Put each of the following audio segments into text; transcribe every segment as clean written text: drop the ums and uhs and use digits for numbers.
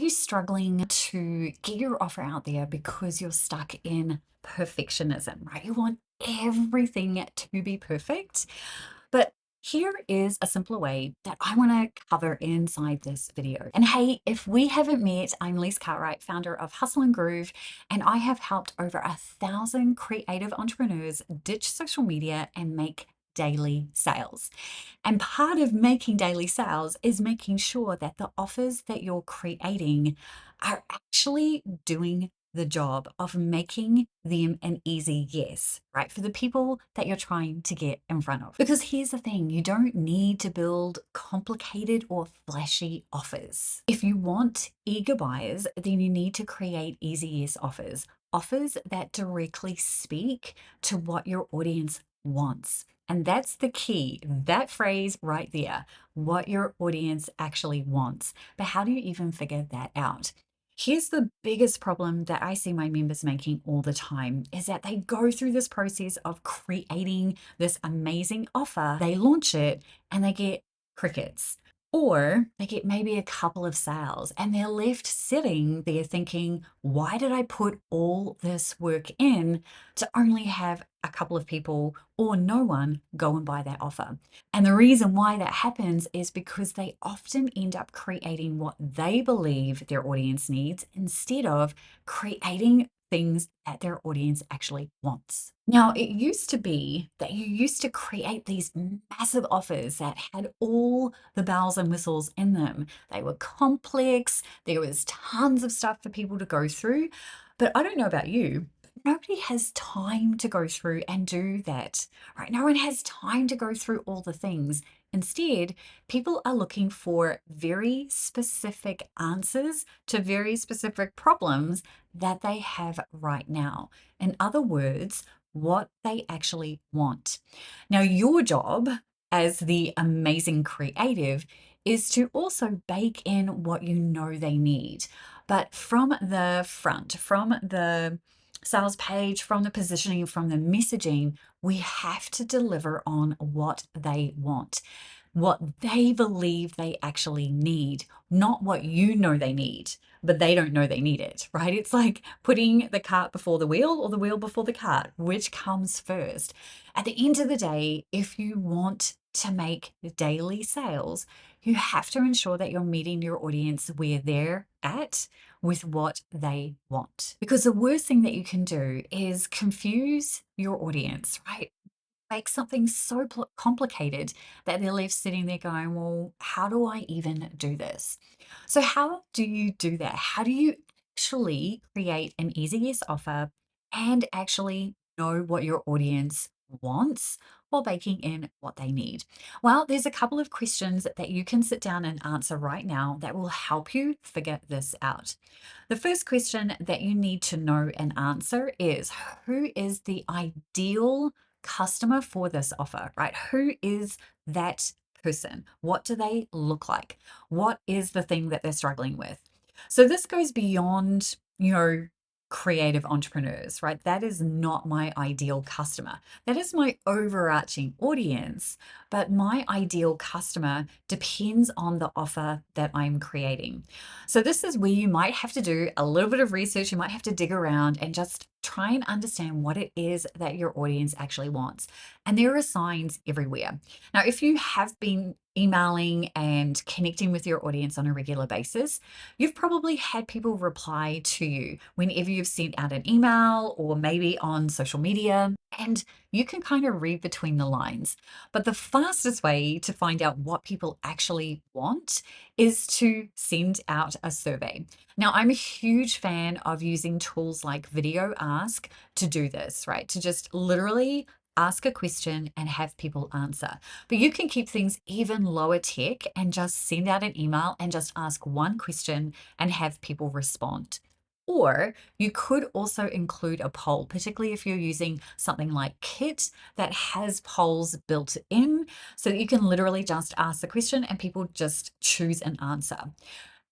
you struggling to get your offer out there because you're stuck in perfectionism, right? You want everything to be perfect. But here is a simpler way that I want to cover inside this video. And hey, if we haven't met, I'm Lise Cartwright, founder of Hustle and Groove, and I have helped over 1,000 creative entrepreneurs ditch social media and make daily sales. And part of making daily sales is making sure that the offers that you're creating are actually doing the job of making them an easy yes, right? For the people that you're trying to get in front of. Because here's the thing, you don't need to build complicated or flashy offers. If you want eager buyers, then you need to create easy yes offers, offers that directly speak to what your audience wants. And that's the key, that phrase right there, what your audience actually wants. But how do you even figure that out? Here's the biggest problem that I see my members making all the time is that they go through this process of creating this amazing offer, they launch it, and they get crickets. Or they get maybe a couple of sales and they're left sitting there thinking, why did I put all this work in to only have a couple of people or no one go and buy that offer? And the reason why that happens is because they often end up creating what they believe their audience needs instead of creating things that their audience actually wants. Now, it used to be that you used to create these massive offers that had all the bells and whistles in them. They were complex, there was tons of stuff for people to go through. But I don't know about you, nobody has time to go through and do that, right? No one has time to go through all the things. Instead, people are looking for very specific answers to very specific problems that they have right now. In other words, what they actually want. Now, your job as the amazing creative is to also bake in what you know they need. But from the front, from the sales page, from the positioning, from the messaging, we have to deliver on what they want, what they believe they actually need, not what you know they need, but they don't know they need it, right? It's like putting the cart before the wheel or the wheel before the cart. Which comes first? At the end of the day, if you want to make daily sales, you have to ensure that you're meeting your audience where they're at with what they want. Because the worst thing that you can do is confuse your audience, right? Make something so complicated that they're left sitting there going, well, how do I even do this? So, how do you do that? How do you actually create an easy yes offer and actually know what your audience wants while baking in what they need? Well, there's a couple of questions that you can sit down and answer right now that will help you figure this out. The first question that you need to know and answer is, who is the ideal customer for this offer, right? Who is that person? What do they look like? What is the thing that they're struggling with? So this goes beyond, creative entrepreneurs, right? That is not my ideal customer. That is my overarching audience, but my ideal customer depends on the offer that I'm creating. So this is where you might have to do a little bit of research. You might have to dig around and just try and understand what it is that your audience actually wants. And there are signs everywhere. Now, if you have been emailing and connecting with your audience on a regular basis, you've probably had people reply to you whenever you've sent out an email or maybe on social media, and you can kind of read between the lines. But the fastest way to find out what people actually want is to send out a survey. Now, I'm a huge fan of using tools like Video Ask to do this, right? To just literally ask a question and have people answer. But you can keep things even lower tech and just send out an email and just ask one question and have people respond. Or you could also include a poll, particularly if you're using something like Kit that has polls built in, so that you can literally just ask the question and people just choose an answer.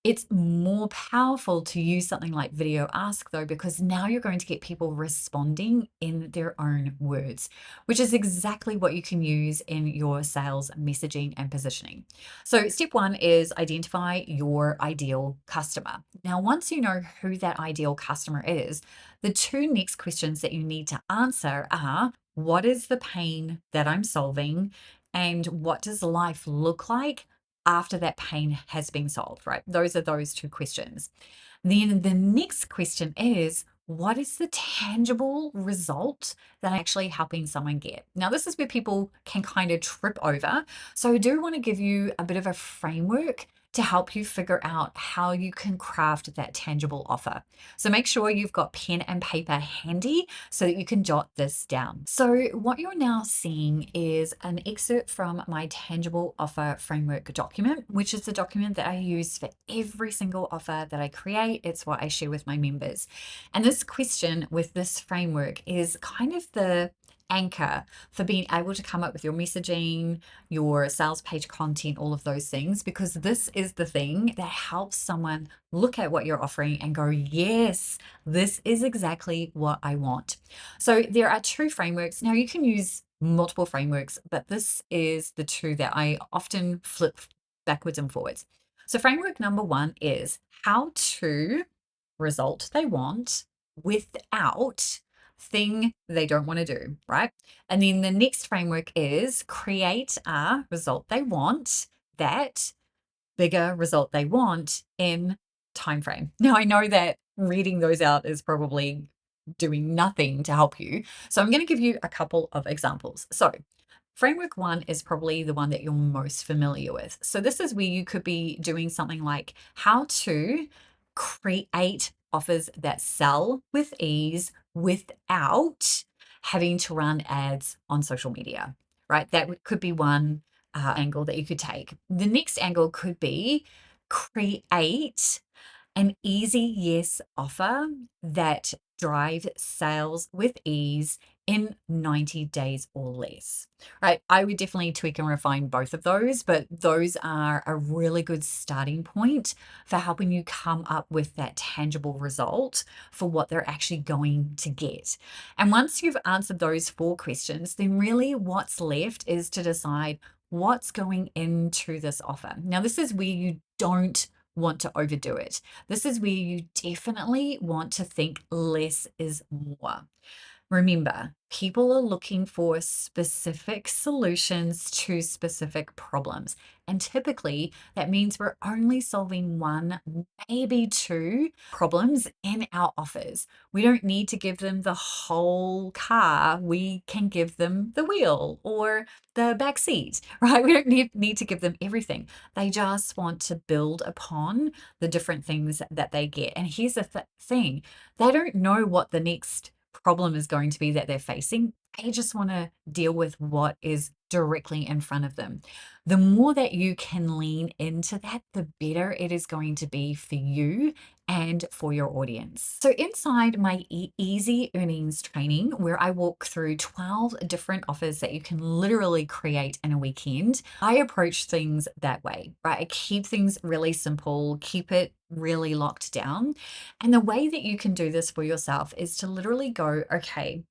It's more powerful to use something like video ask though, because now you're going to get people responding in their own words, which is exactly what you can use in your sales messaging and positioning. So step one is identify your ideal customer. Now, once you know who that ideal customer is, the two next questions that you need to answer are, what is the pain that I'm solving? And what does life look like after that pain has been solved, right? Those are those two questions. Then the next question is, what is the tangible result that I'm actually helping someone get? Now, this is where people can kind of trip over. So I do want to give you a bit of a framework to help you figure out how you can craft that tangible offer. So make sure you've got pen and paper handy so that you can jot this down. So what you're now seeing is an excerpt from my tangible offer framework document, which is the document that I use for every single offer that I create. It's what I share with my members. And this question with this framework is kind of the anchor for being able to come up with your messaging, your sales page content, all of those things, because this is the thing that helps someone look at what you're offering and go, yes, this is exactly what I want. So there are two frameworks. Now you can use multiple frameworks, but this is the two that I often flip backwards and forwards. So framework number one is how to result they want without thing they don't want to do, right? And then the next framework is create a result they want, that bigger result they want in time frame. Now I know that reading those out is probably doing nothing to help you. So I'm going to give you a couple of examples. So framework one is probably the one that you're most familiar with. So this is where you could be doing something like how to create offers that sell with ease without having to run ads on social media, right? That could be one angle that you could take. The next angle could be create an easy yes offer that drive sales with ease in 90 days or less, right? I would definitely tweak and refine both of those, but those are a really good starting point for helping you come up with that tangible result for what they're actually going to get. And once you've answered those four questions, then really what's left is to decide what's going into this offer. Now, this is where you don't want to overdo it. This is where you definitely want to think less is more. Remember, people are looking for specific solutions to specific problems. And typically, that means we're only solving one, maybe two problems in our offers. We don't need to give them the whole car. We can give them the wheel or the back seat, right? We don't need to give them everything. They just want to build upon the different things that they get. And here's the thing, they don't know what the next problem is going to be that they're facing. They just want to deal with what is directly in front of them. The more that you can lean into that, the better it is going to be for you and for your audience. So inside my easy earnings training, where I walk through 12 different offers that you can literally create in a weekend, I approach things that way, right? I keep things really simple, keep it really locked down. And the way that you can do this for yourself is to literally go, okay,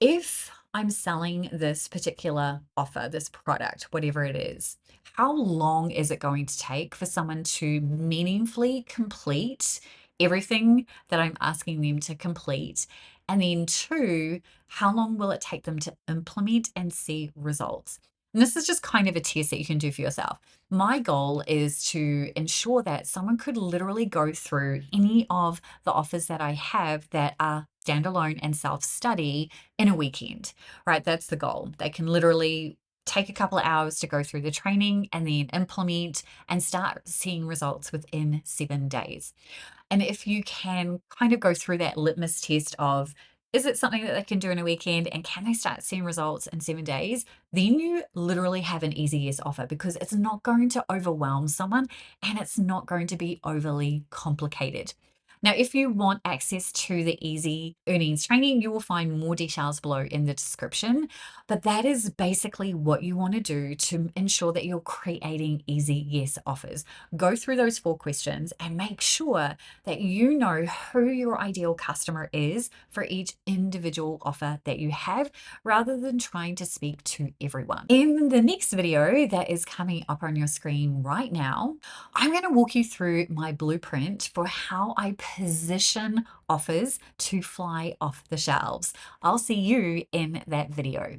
if I'm selling this particular offer, this product, whatever it is, how long is it going to take for someone to meaningfully complete everything that I'm asking them to complete? And then two, how long will it take them to implement and see results? And this is just kind of a test that you can do for yourself. My goal is to ensure that someone could literally go through any of the offers that I have that are standalone and self-study in a weekend, right? That's the goal. They can literally take a couple of hours to go through the training and then implement and start seeing results within 7 days. And if you can kind of go through that litmus test of, is it something that they can do in a weekend and can they start seeing results in 7 days? Then you literally have an easy yes offer because it's not going to overwhelm someone and it's not going to be overly complicated. Now, if you want access to the easy earnings training, you will find more details below in the description. But that is basically what you want to do to ensure that you're creating easy yes offers. Go through those 4 questions and make sure that you know who your ideal customer is for each individual offer that you have, rather than trying to speak to everyone. In the next video that is coming up on your screen right now, I'm going to walk you through my blueprint for how I position offers to fly off the shelves. I'll see you in that video.